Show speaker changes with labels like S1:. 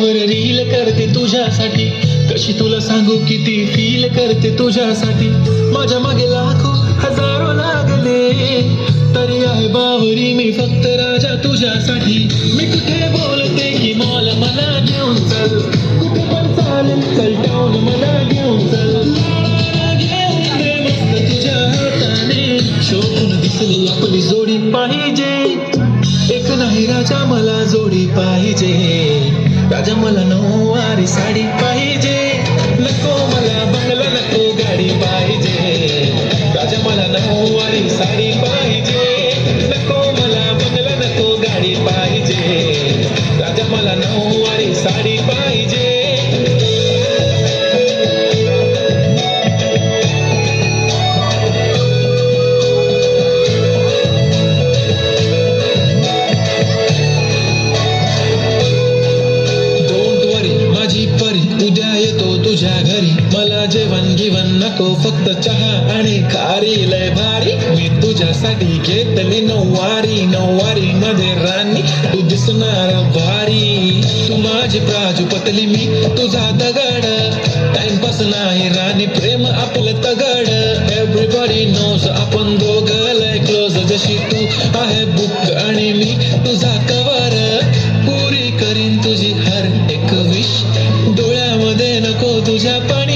S1: इंस्टावर reel करते तुझ्यासाठी, कशी तुला सांगू किती फील करते तुझ्यासाठी. माझ्या मागे लाखो हजारो लागले, तरी आहे बावरी मी फक्त राजा तुझ्यासाठी. मी कुठे बोलते की मॉल मला घेऊन चल, कुठे पण चालेल चल टाऊन मला घेऊन चल. घेऊन दे मस्त तुझ्या हाताने, शोभून दिसली आपली जोडी पाहिजे. एक नाही राजा मला जोडी पाहिजे, राजा मला नऊवारी साडी पाहिजे. नको मला बंगला नको गाडी पाहिजे, राजा मला नऊवारी साडी पाहिजे. नको मला बंगला नको गाडी पाहिजे, राजा मला नऊवारी साडी पाहिजे. उद्या येतो तुझ्या घरी, मला जेवण गिवण नको फक्त चहा आणि खारी लय भारी. मी तुझ्यासाठी घेतली नऊवारी, नऊवारी मध्ये राणी तू दिसणार भारी. तू माझी प्राजूपतली मी तुझा दगड, टाइमपास नाही राणी प्रेम आपलं तगड. एव्हरीबडी नोज आपण दोघं लय क्लोज, जशी तू आहे बुक आणि मी तुझा कवर. पुरी करीन तुझी हर एक विश, डोळ्यामध्ये नको तुझ्या पाणी